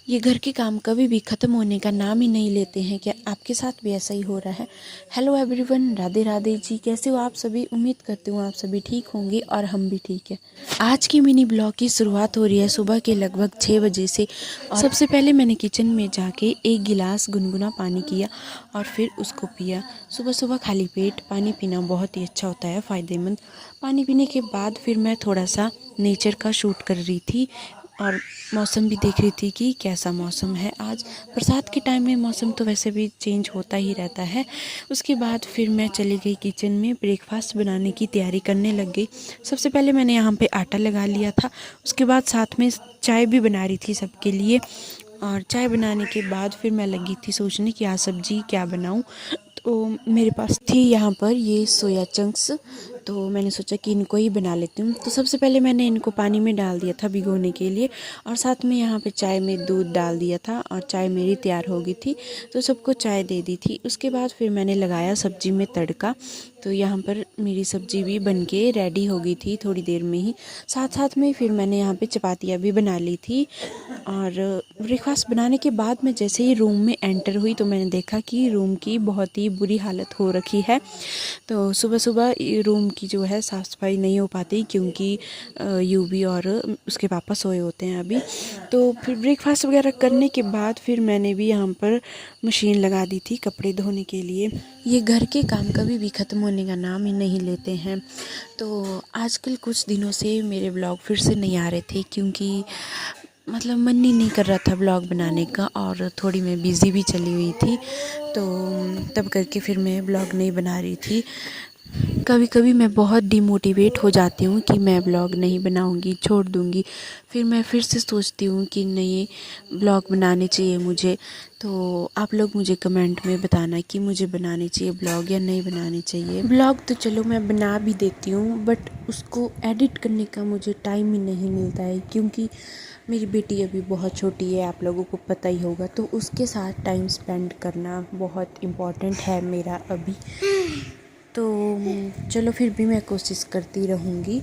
ये घर के काम कभी भी ख़त्म होने का नाम ही नहीं लेते हैं। क्या आपके साथ भी ऐसा ही हो रहा है? Hello everyone, Radhe Radhe ji. कैसे हो आप सभी? उम्मीद करती हूँ आप सभी ठीक होंगे और हम भी ठीक है। आज की मिनी ब्लॉग की शुरुआत हो रही है सुबह के लगभग 6 बजे से। और सबसे पहले मैंने किचन में जाके एक गिलास गुनगुना पानी किया और फिर उसको पिया। सुबह सुबह खाली पेट पानी पीना बहुत ही अच्छा होता है, फ़ायदेमंद। पानी पीने के बाद फिर मैं थोड़ा सा नेचर का शूट कर रही थी और मौसम भी देख रही थी कि कैसा मौसम है आज। बरसात के टाइम में मौसम तो वैसे भी चेंज होता ही रहता है। उसके बाद फिर मैं चली गई किचन में, ब्रेकफास्ट बनाने की तैयारी करने लग गई। सबसे पहले मैंने यहाँ पे आटा लगा लिया था, उसके बाद साथ में चाय भी बना रही थी सबके लिए। और चाय बनाने के बाद फिर मैं लगी थी सोचने कि आज सब्जी क्या बनाऊँ। तो मेरे पास थी यहाँ पर ये सोया चंक्स, तो मैंने सोचा कि इनको ही बना लेती हूँ। तो सबसे पहले मैंने इनको पानी में डाल दिया था भिगोने के लिए, और साथ में यहाँ पे चाय में दूध डाल दिया था और चाय मेरी तैयार हो गई थी। तो सबको चाय दे दी थी। उसके बाद फिर मैंने लगाया सब्जी में तड़का। तो यहाँ पर मेरी सब्जी भी बन के रेडी हो गई थी थोड़ी देर में ही। साथ साथ में फिर मैंने यहाँ पे चपातियाँ भी बना ली थी। और ब्रेकफास्ट बनाने के बाद मैं जैसे ही रूम में एंटर हुई तो मैंने देखा कि रूम की बहुत ही बुरी हालत हो रखी है। तो सुबह सुबह रूम की जो है साफ़ सफाई नहीं हो पाती, क्योंकि यूवी और उसके पापा सोए होते हैं अभी। तो फिर ब्रेकफास्ट वगैरह करने के बाद फिर मैंने भी यहाँ पर मशीन लगा दी थी कपड़े धोने के लिए। ये घर के काम कभी भी ख़त्म होने का नाम ही नहीं लेते हैं। तो आजकल कुछ दिनों से मेरे ब्लॉग फिर से नहीं आ रहे थे, क्योंकि मतलब मन ही नहीं कर रहा था ब्लॉग बनाने का, और थोड़ी मैं बिज़ी भी चली हुई थी। तो तब करके फिर मैं ब्लॉग नहीं बना रही थी। कभी कभी मैं बहुत डिमोटिवेट हो जाती हूँ कि मैं ब्लॉग नहीं बनाऊँगी, छोड़ दूँगी। फिर मैं फिर से सोचती हूँ कि नहीं, ब्लॉग बनाने चाहिए मुझे। तो आप लोग मुझे कमेंट में बताना कि मुझे बनाने चाहिए ब्लॉग या नहीं बनाने चाहिए। ब्लॉग तो चलो मैं बना भी देती हूँ, बट उसको एडिट करने का मुझे टाइम ही नहीं मिलता है, क्योंकि मेरी बेटी अभी बहुत छोटी है, आप लोगों को पता ही होगा। तो उसके साथ टाइम स्पेंड करना बहुत इम्पॉर्टेंट है मेरा अभी। तो चलो फिर भी मैं कोशिश करती रहूँगी।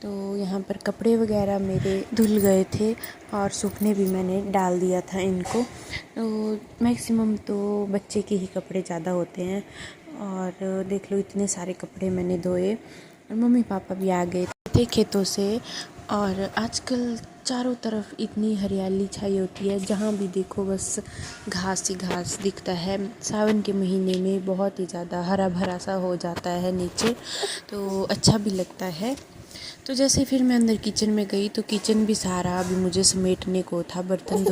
तो यहाँ पर कपड़े वगैरह मेरे धुल गए थे और सूखने भी मैंने डाल दिया था इनको। तो मैक्सिमम तो बच्चे के ही कपड़े ज़्यादा होते हैं, और देख लो इतने सारे कपड़े मैंने धोए। और मम्मी पापा भी आ गए थे खेतों से। और आजकल चारों तरफ इतनी हरियाली छाई होती है, जहाँ भी देखो बस घास ही घास दिखता है। सावन के महीने में बहुत ही ज़्यादा हरा भरा सा हो जाता है नीचे, तो अच्छा भी लगता है। तो जैसे फिर मैं अंदर किचन में गई तो किचन भी सारा अभी मुझे समेटने को था, बर्तन